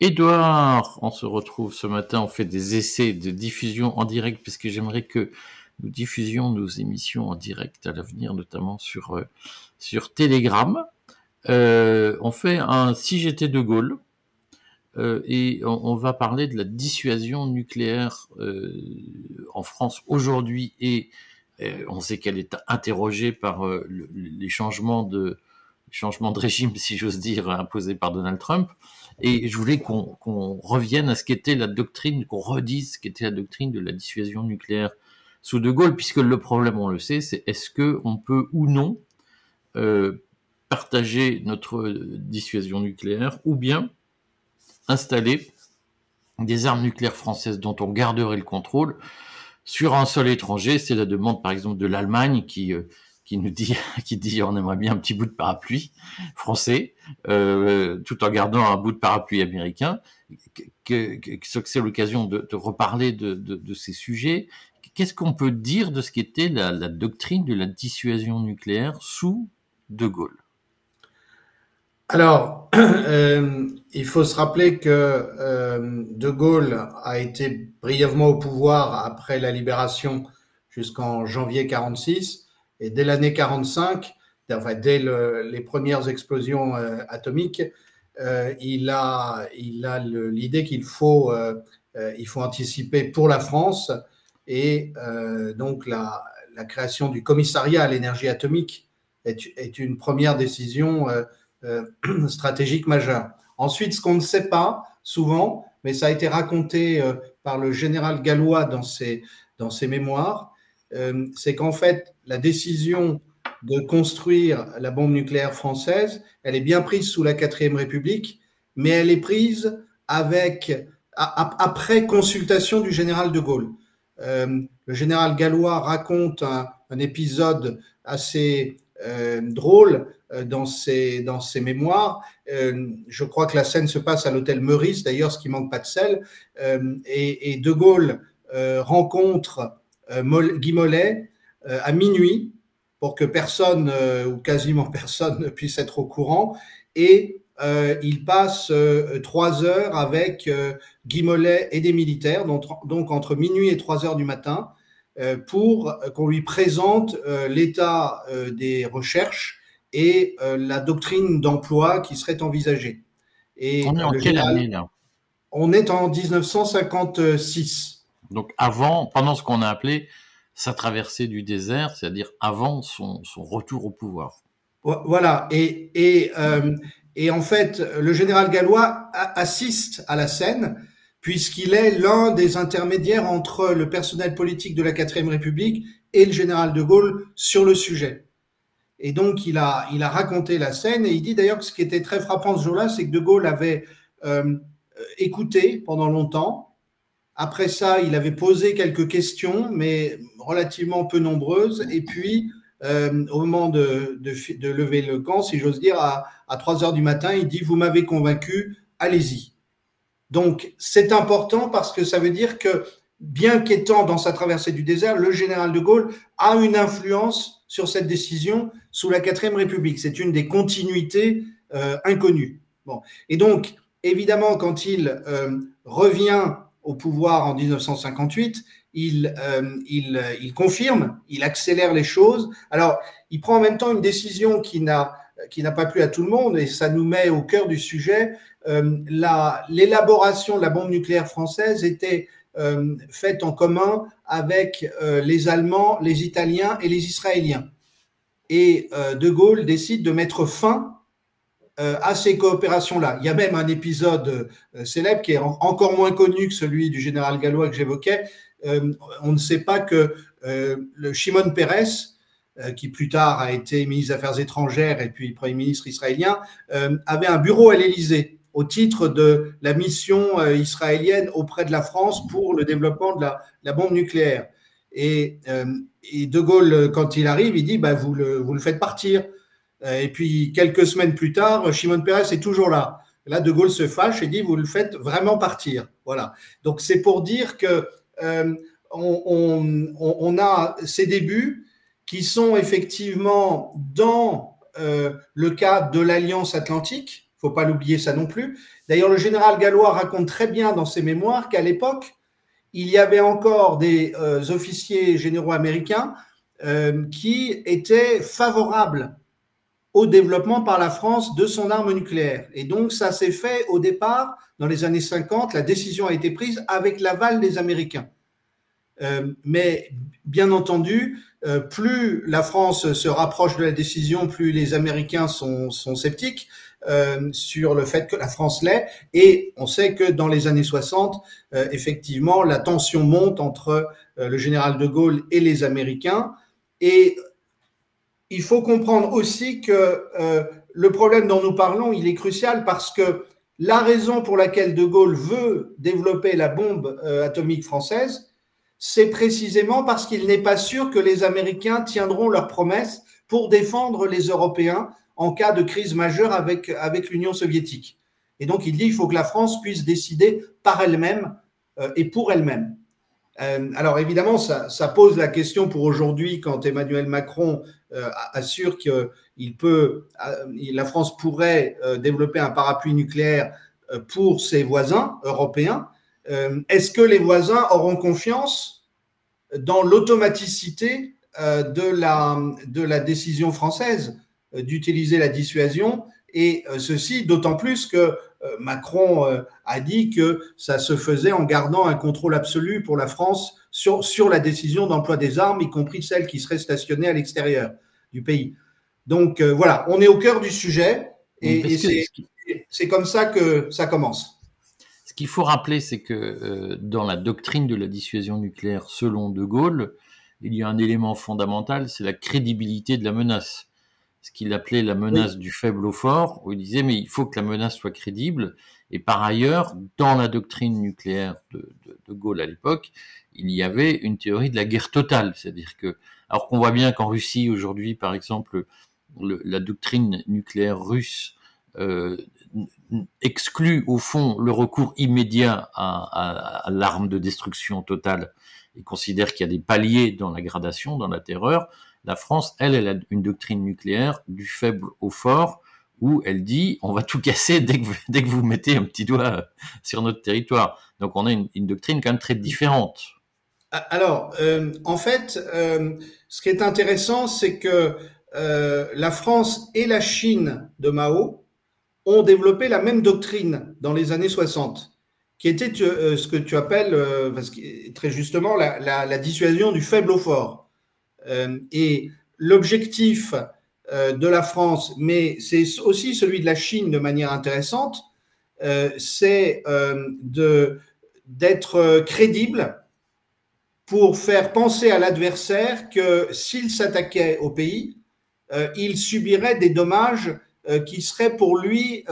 Édouard, on se retrouve ce matin, on fait des essais de diffusion en direct, puisque j'aimerais que nous diffusions nos émissions en direct à l'avenir, notamment sur Telegram. On fait un Si j'étais de Gaulle, et on va parler de la dissuasion nucléaire en France aujourd'hui, et on sait qu'elle est interrogée par les changements de régime, si j'ose dire, imposés par Donald Trump. Et je voulais qu'on revienne à ce qu'était la doctrine, qu'on redise ce qu'était la doctrine de la dissuasion nucléaire sous De Gaulle, puisque le problème, on le sait, c'est est-ce qu'on peut ou non euh, partager notre dissuasion nucléaire, ou bien installer des armes nucléaires françaises dont on garderait le contrôle sur un sol étranger. C'est la demande, par exemple, de l'Allemagne qui nous dit, qui dit on aimerait bien un petit bout de parapluie français, tout en gardant un bout de parapluie américain. Que c'est l'occasion de reparler de ces sujets. Qu'est-ce qu'on peut dire de ce qu'était la doctrine de la dissuasion nucléaire sous De Gaulle? Alors, il faut se rappeler que De Gaulle a été brièvement au pouvoir après la libération jusqu'en janvier 46, et dès l'année 45, enfin dès les premières explosions atomiques, il a l'idée il faut anticiper pour la France, et donc la création du commissariat à l'énergie atomique est une première décision stratégique majeure. Ensuite, ce qu'on ne sait pas souvent, mais ça a été raconté par le général Gallois dans ses mémoires, c'est qu'en fait, la décision de construire la bombe nucléaire française, elle est bien prise sous la 4ème République, mais elle est prise après consultation du général de Gaulle. Le général Gallois raconte un épisode assez drôle dans ses mémoires. Je crois que la scène se passe à l'hôtel Meurice, d'ailleurs, ce qui manque pas de sel. Et De Gaulle rencontre Guy Mollet à minuit pour que personne ou quasiment personne ne puisse être au courant. Et il passe 3 heures avec Guy Mollet et des militaires, donc entre minuit et 3 heures du matin, pour qu'on lui présente l'état des recherches et la doctrine d'emploi qui serait envisagée. Et On est en le quelle général, année là? on est en 1956. Donc avant, pendant ce qu'on a appelé sa traversée du désert, c'est-à-dire avant son retour au pouvoir. Voilà. Et en fait, le général Gallois assiste à la scène, puisqu'il est l'un des intermédiaires entre le personnel politique de la 4ème République et le général de Gaulle sur le sujet. Et donc, il a raconté la scène, et il dit d'ailleurs que ce qui était très frappant ce jour-là, c'est que De Gaulle avait écouté pendant longtemps. Après ça, il avait posé quelques questions, mais relativement peu nombreuses. Et puis, au moment de lever le camp, si j'ose dire, à 3 heures du matin, il dit: vous m'avez convaincu, allez-y. Donc, c'est important parce que ça veut dire que, bien qu'étant dans sa traversée du désert, le général de Gaulle a une influence sur cette décision sous la 4ème République. C'est une des continuités inconnues. Bon. Et donc, évidemment, quand il revient au pouvoir en 1958, il confirme, il accélère les choses. Alors, il prend en même temps une décision qui n'a pas plu à tout le monde, et ça nous met au cœur du sujet. L'élaboration de la bombe nucléaire française était faite en commun avec les Allemands, les Italiens et les Israéliens. Et De Gaulle décide de mettre fin à ces coopérations-là. Il y a même un épisode célèbre qui est encore moins connu que celui du général Gallois que j'évoquais. On ne sait pas que le Shimon Peres, qui plus tard a été ministre des Affaires étrangères et puis Premier ministre israélien, avait un bureau à l'Élysée au titre de la mission israélienne auprès de la France pour le développement de la bombe nucléaire. Et De Gaulle, quand il arrive, il dit bah, vous le faites partir. Et puis, quelques semaines plus tard, Shimon Peres est toujours là. Là, De Gaulle se fâche et dit vous le faites vraiment partir. Voilà. Donc, c'est pour dire que on a ces débuts qui sont effectivement dans le cadre de l'Alliance Atlantique. Il faut pas l'oublier ça non plus. D'ailleurs, le général Gallois raconte très bien dans ses mémoires qu'à l'époque, il y avait encore des officiers généraux américains qui étaient favorables au développement par la France de son arme nucléaire. Et donc, ça s'est fait au départ, dans les années 50, la décision a été prise avec l'aval des Américains. Mais bien entendu, plus la France se rapproche de la décision, plus les Américains sont sceptiques sur le fait que la France l'est. Et on sait que dans les années 60, effectivement, la tension monte entre le général de Gaulle et les Américains. Et il faut comprendre aussi que le problème dont nous parlons, il est crucial parce que la raison pour laquelle de Gaulle veut développer la bombe atomique française, c'est précisément parce qu'il n'est pas sûr que les Américains tiendront leurs promesses pour défendre les Européens en cas de crise majeure avec l'Union soviétique. Et donc, il dit qu'il faut que la France puisse décider par elle-même et pour elle-même. Alors, évidemment, ça pose la question pour aujourd'hui quand Emmanuel Macron assure que la France pourrait développer un parapluie nucléaire pour ses voisins européens. Est-ce que les voisins auront confiance dans l'automaticité de la décision française d'utiliser la dissuasion, et ceci d'autant plus que Macron a dit que ça se faisait en gardant un contrôle absolu pour la France sur la décision d'emploi des armes, y compris celles qui seraient stationnées à l'extérieur du pays. Donc voilà, on est au cœur du sujet et c'est comme ça que ça commence. Ce qu'il faut rappeler, c'est que dans la doctrine de la dissuasion nucléaire, selon De Gaulle, il y a un élément fondamental, c'est la crédibilité de la menace. Ce qu'il appelait la menace du faible au fort, où il disait mais il faut que la menace soit crédible. Et par ailleurs, dans la doctrine nucléaire de Gaulle à l'époque, il y avait une théorie de la guerre totale. C'est-à-dire que, alors qu'on voit bien qu'en Russie aujourd'hui, par exemple, la doctrine nucléaire russe exclut au fond le recours immédiat à l'arme de destruction totale et considère qu'il y a des paliers dans la gradation, dans la terreur. La France, elle a une doctrine nucléaire du faible au fort, où elle dit on va tout casser dès que vous mettez un petit doigt sur notre territoire. Donc on a une doctrine quand même très différente. Alors, en fait, ce qui est intéressant, c'est que la France et la Chine de Mao ont développé la même doctrine dans les années 60, qui était ce que tu appelles, très justement, la dissuasion du faible au fort. Et l'objectif de la France, mais c'est aussi celui de la Chine de manière intéressante, c'est d'être crédible pour faire penser à l'adversaire que s'il s'attaquait au pays, il subirait des dommages qui seraient pour lui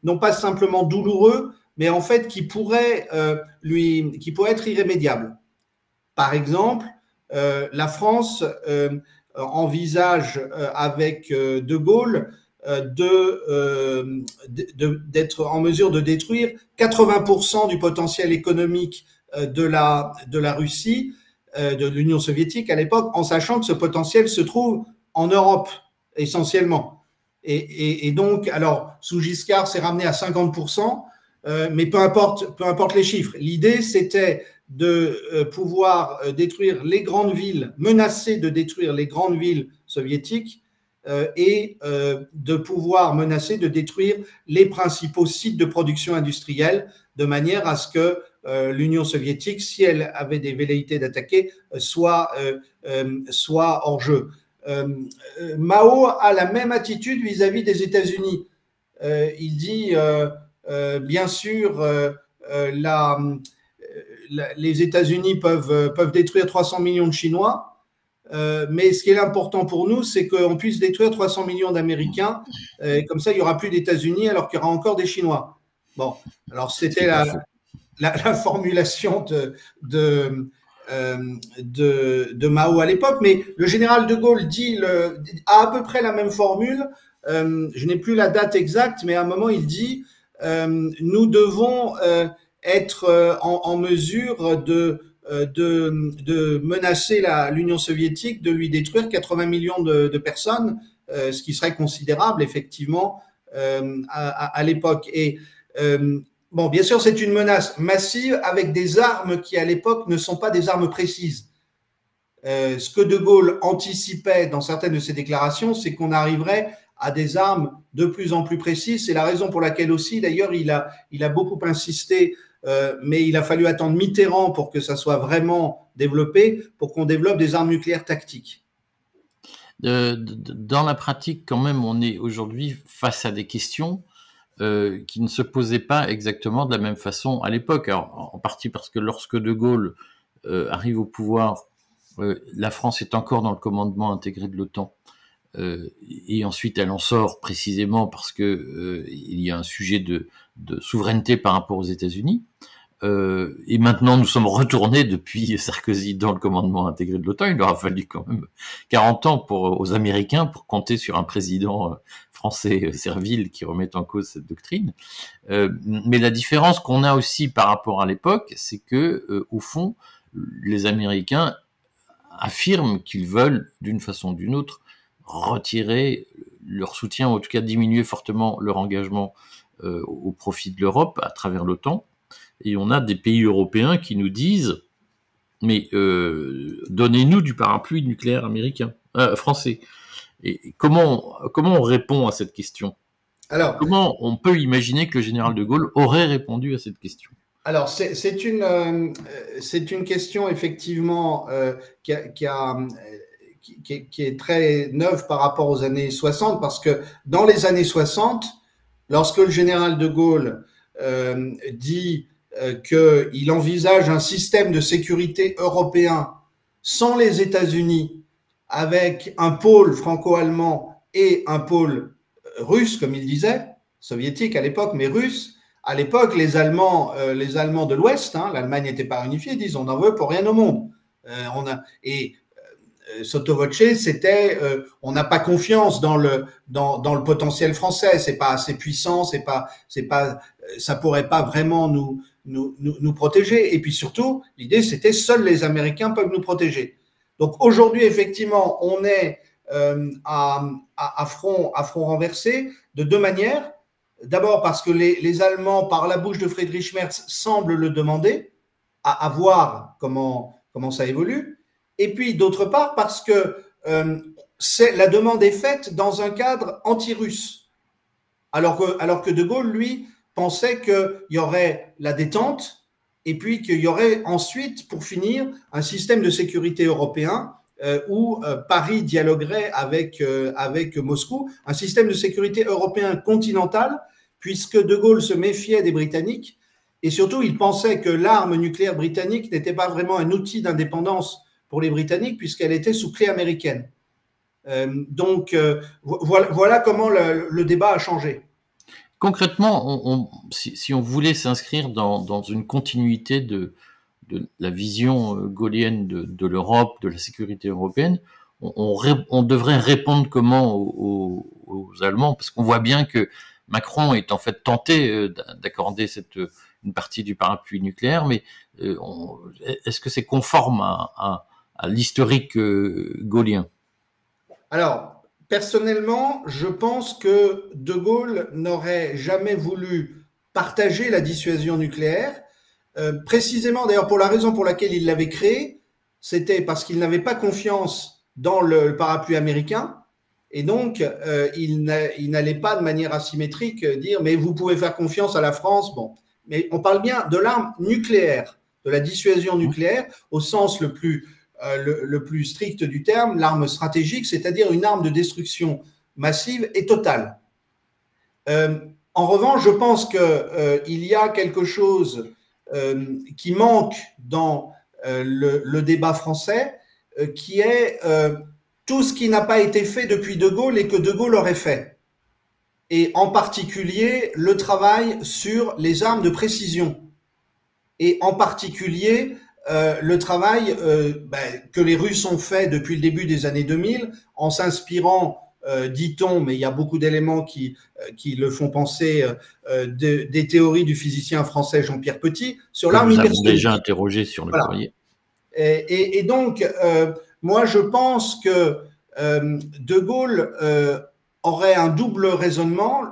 non pas simplement douloureux, mais en fait qui pourraient être irrémédiables. Par exemple, la France envisage avec De Gaulle d'être en mesure de détruire 80% du potentiel économique de la Russie, de l'Union soviétique à l'époque, en sachant que ce potentiel se trouve en Europe essentiellement. Et donc, alors, sous Giscard, c'est ramené à 50%, mais peu importe les chiffres. L'idée, c'était de pouvoir détruire les grandes villes, menacer de détruire les grandes villes soviétiques et de pouvoir menacer de détruire les principaux sites de production industrielle de manière à ce que l'Union soviétique, si elle avait des velléités d'attaquer, soit hors jeu. Mao a la même attitude vis-à-vis des États-Unis. Il dit, bien sûr, les États-Unis peuvent détruire 300 millions de Chinois, mais ce qui est important pour nous, c'est qu'on puisse détruire 300 millions d'Américains, comme ça il n'y aura plus d'États-Unis alors qu'il y aura encore des Chinois. Bon, alors c'était la formulation de Mao à l'époque, mais le général de Gaulle a à peu près la même formule. Je n'ai plus la date exacte, mais à un moment il dit nous devons être en mesure de menacer l'Union soviétique, de lui détruire 80 millions de personnes, ce qui serait considérable effectivement à l'époque. Et bon, bien sûr, c'est une menace massive avec des armes qui, à l'époque, ne sont pas des armes précises. Ce que De Gaulle anticipait dans certaines de ses déclarations, c'est qu'on arriverait à des armes de plus en plus précises. C'est la raison pour laquelle aussi, d'ailleurs, il a beaucoup insisté, mais il a fallu attendre Mitterrand pour que ça soit vraiment développé, pour qu'on développe des armes nucléaires tactiques. Dans la pratique, quand même, on est aujourd'hui face à des questions qui ne se posaient pas exactement de la même façon à l'époque. Alors, en partie parce que lorsque De Gaulle arrive au pouvoir, la France est encore dans le commandement intégré de l'OTAN. Et ensuite, elle en sort précisément parce que il y a un sujet de souveraineté par rapport aux États-Unis. Et maintenant, nous sommes retournés depuis Sarkozy dans le commandement intégré de l'OTAN. Il aura fallu quand même 40 ans aux Américains pour compter sur un président français servile qui remette en cause cette doctrine. Mais la différence qu'on a aussi par rapport à l'époque, c'est que, au fond, les Américains affirment qu'ils veulent, d'une façon ou d'une autre, retirer leur soutien, ou en tout cas diminuer fortement leur engagement au profit de l'Europe à travers l'OTAN. Et on a des pays européens qui nous disent mais donnez-nous du parapluie nucléaire américain, français. Et comment on répond à cette question? Alors, comment on peut imaginer que le général de Gaulle aurait répondu à cette question? Alors, c'est une question effectivement qui est très neuve par rapport aux années 60, parce que dans les années 60, lorsque le général de Gaulle dit qu'il envisage un système de sécurité européen sans les États-Unis, avec un pôle franco-allemand et un pôle russe, comme il disait, soviétique à l'époque, mais russe. À l'époque, les Allemands de l'Ouest, l'Allemagne n'était pas unifiée, disent on n'en veut pour rien au monde. Sotto voce, c'était on n'a pas confiance dans le potentiel français, c'est pas assez puissant, ça pourrait pas vraiment nous protéger. Et puis surtout, l'idée c'était seuls les Américains peuvent nous protéger. Donc aujourd'hui, effectivement, on est à front renversé de deux manières. D'abord parce que les Allemands, par la bouche de Friedrich Merz, semblent le demander, à voir comment ça évolue. Et puis, d'autre part, parce que la demande est faite dans un cadre anti-russe. Alors que De Gaulle, lui, pensait qu'il y aurait la détente et puis qu'il y aurait ensuite, pour finir, un système de sécurité européen où Paris dialoguerait avec Moscou, un système de sécurité européen continental, puisque De Gaulle se méfiait des Britanniques et surtout il pensait que l'arme nucléaire britannique n'était pas vraiment un outil d'indépendance pour les Britanniques puisqu'elle était sous clé américaine. Voilà comment le débat a changé. Concrètement, si on voulait s'inscrire dans une continuité de la vision gaullienne de l'Europe, de la sécurité européenne, on devrait répondre comment aux Allemands, parce qu'on voit bien que Macron est en fait tenté d'accorder une partie du parapluie nucléaire, mais est-ce que c'est conforme à l'historique gaullien? Alors, personnellement, je pense que De Gaulle n'aurait jamais voulu partager la dissuasion nucléaire, précisément d'ailleurs pour la raison pour laquelle il l'avait créée, c'était parce qu'il n'avait pas confiance dans le parapluie américain, et donc il n'allait pas de manière asymétrique dire mais vous pouvez faire confiance à la France. Bon, mais on parle bien de l'arme nucléaire, de la dissuasion nucléaire au sens le plus strict du terme, l'arme stratégique, c'est-à-dire une arme de destruction massive et totale. En revanche, je pense qu'il y a quelque chose qui manque dans le débat français, qui est tout ce qui n'a pas été fait depuis De Gaulle et que De Gaulle aurait fait. Et en particulier, le travail sur les armes de précision. Et en particulier, le travail que les Russes ont fait depuis le début des années 2000 en s'inspirant, dit-on, mais il y a beaucoup d'éléments qui le font penser, des théories du physicien français Jean-Pierre Petit sur l'arme hypersonique. Nous avons déjà interrogé sur le courrier. Et donc, moi je pense que De Gaulle aurait un double raisonnement.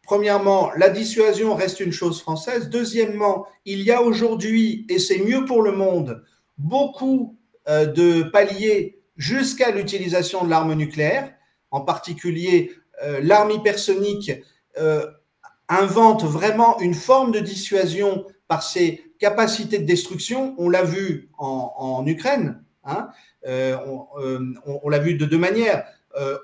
Premièrement, la dissuasion reste une chose française. Deuxièmement, il y a aujourd'hui, et c'est mieux pour le monde, beaucoup de paliers jusqu'à l'utilisation de l'arme nucléaire. En particulier, l'arme hypersonique invente vraiment une forme de dissuasion par ses capacités de destruction. On l'a vu en Ukraine, hein. On l'a vu de deux manières.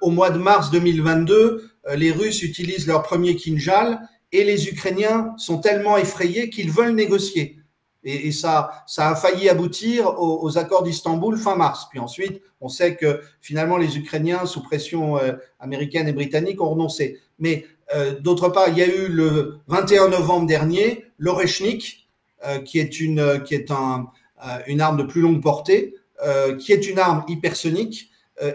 Au mois de mars 2022, les Russes utilisent leur premier Kinjal et les Ukrainiens sont tellement effrayés qu'ils veulent négocier. Et ça a failli aboutir aux accords d'Istanbul fin mars. Puis ensuite, on sait que finalement les Ukrainiens, sous pression américaine et britannique, ont renoncé. Mais d'autre part, il y a eu le 21 novembre dernier l'Oreshnik, qui est une arme de plus longue portée, qui est une arme hypersonique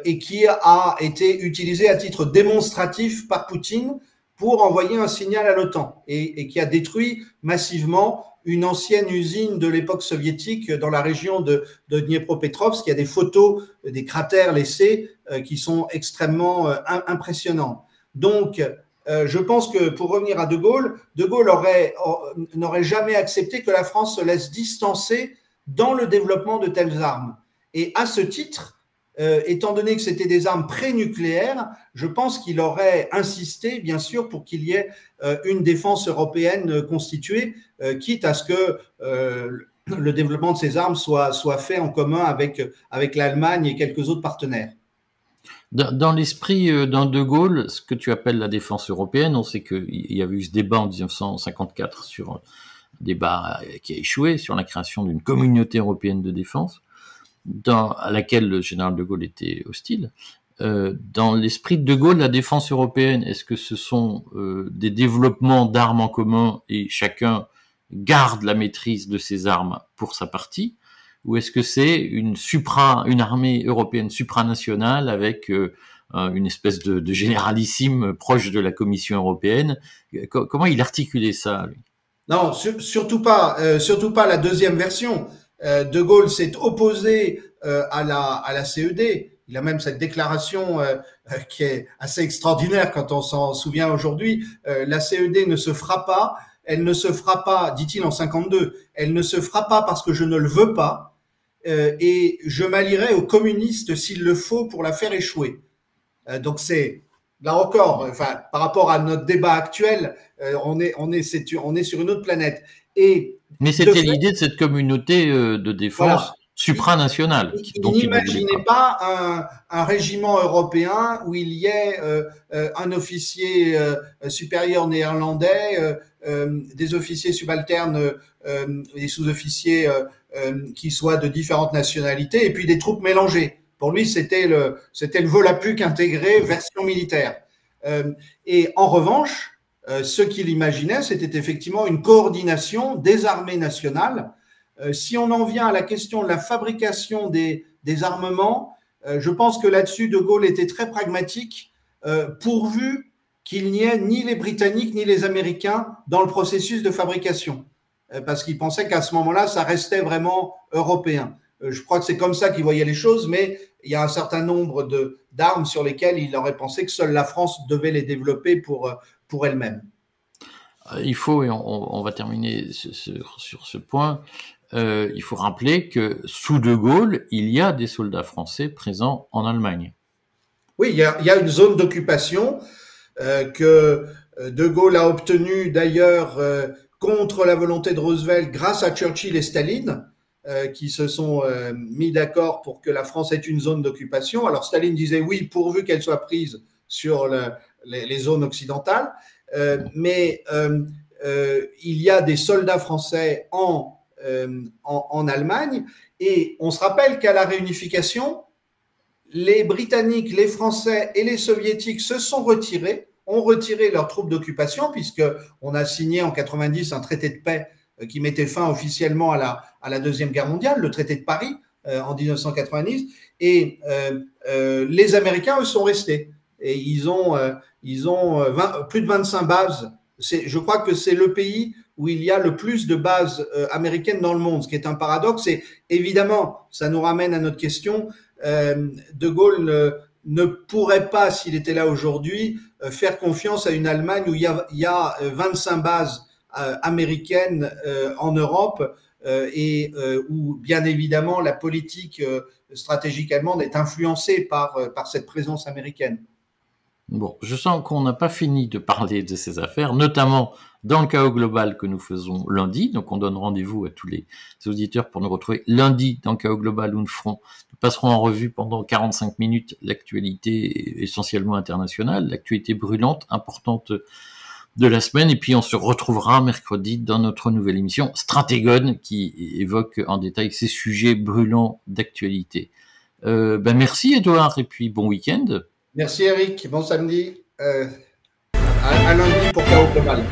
et qui a été utilisée à titre démonstratif par Poutine pour envoyer un signal à l'OTAN et qui a détruit massivement une ancienne usine de l'époque soviétique dans la région de Dniepropetrovsk. Il y a des photos des cratères laissés qui sont extrêmement impressionnants. Donc, je pense que pour revenir à De Gaulle n'aurait jamais accepté que la France se laisse distancer dans le développement de telles armes. Et à ce titre, étant donné que c'était des armes prénucléaires, je pense qu'il aurait insisté, bien sûr, pour qu'il y ait une défense européenne constituée, quitte à ce que le développement de ces armes soit fait en commun avec l'Allemagne et quelques autres partenaires. Dans l'esprit d'un De Gaulle, ce que tu appelles la défense européenne, on sait qu'il y avait eu ce débat en 1954 sur un débat qui a échoué sur la création d'une communauté européenne de défense, à laquelle le général de Gaulle était hostile. Dans l'esprit de De Gaulle, la défense européenne, est-ce que ce sont des développements d'armes en commun et chacun garde la maîtrise de ses armes pour sa partie, ou est-ce que c'est une armée européenne supranationale avec une espèce de généralissime proche de la Commission européenne? Comment il articulait ça, lui? Non, surtout pas la deuxième version. De Gaulle s'est opposé à la CED. Il a même cette déclaration qui est assez extraordinaire quand on s'en souvient aujourd'hui. La CED ne se fera pas, elle ne se fera pas, dit-il en 52, elle ne se fera pas parce que je ne le veux pas, et je m'allierai aux communistes s'il le faut pour la faire échouer. Donc c'est, là encore, enfin, par rapport à notre débat actuel, on est sur une autre planète. Mais c'était l'idée de cette communauté de défense, voilà, supranationale. Il n'imaginait pas un régiment européen où il y ait un officier supérieur néerlandais, des officiers subalternes des sous-officiers qui soient de différentes nationalités, et puis des troupes mélangées. Pour lui, c'était le Volapük intégré version militaire. Et en revanche, ce qu'il imaginait, c'était effectivement une coordination des armées nationales. Si on en vient à la question de la fabrication des armements, je pense que là-dessus, De Gaulle était très pragmatique, pourvu qu'il n'y ait ni les Britanniques ni les Américains dans le processus de fabrication, parce qu'il pensait qu'à ce moment-là, ça restait vraiment européen. Je crois que c'est comme ça qu'il voyait les choses, mais il y a un certain nombre d'armes sur lesquelles il aurait pensé que seule la France devait les développer pour elle-même. Il faut, et on va terminer sur ce point, il faut rappeler que sous De Gaulle, il y a des soldats français présents en Allemagne. Oui, il y a une zone d'occupation que De Gaulle a obtenue d'ailleurs contre la volonté de Roosevelt grâce à Churchill et Staline, qui se sont mis d'accord pour que la France ait une zone d'occupation. Alors Staline disait oui, pourvu qu'elle soit prise sur les zones occidentales, mais il y a des soldats français en Allemagne, et on se rappelle qu'à la réunification, les Britanniques, les Français et les Soviétiques se sont retirés, ont retiré leurs troupes d'occupation, puisqu'on a signé en 90 un traité de paix qui mettait fin officiellement à la Deuxième Guerre mondiale, le traité de Paris en 1990, et les Américains, eux, sont restés. Et ils ont plus de 25 bases. Je crois que c'est le pays où il y a le plus de bases américaines dans le monde, ce qui est un paradoxe. Et évidemment, ça nous ramène à notre question, De Gaulle ne pourrait pas, s'il était là aujourd'hui, faire confiance à une Allemagne où il y a 25 bases américaines en Europe et où, bien évidemment, la politique stratégique allemande est influencée par cette présence américaine. Bon, je sens qu'on n'a pas fini de parler de ces affaires, notamment dans le chaos global que nous faisons lundi. Donc, on donne rendez-vous à tous les auditeurs pour nous retrouver lundi dans le chaos global où nous passerons en revue pendant 45 minutes l'actualité essentiellement internationale, l'actualité brûlante, importante de la semaine. Et puis, on se retrouvera mercredi dans notre nouvelle émission Stratégone qui évoque en détail ces sujets brûlants d'actualité. Merci, Edouard, et puis bon week-end. Merci Eric, bon samedi. À lundi pour Chaos Global.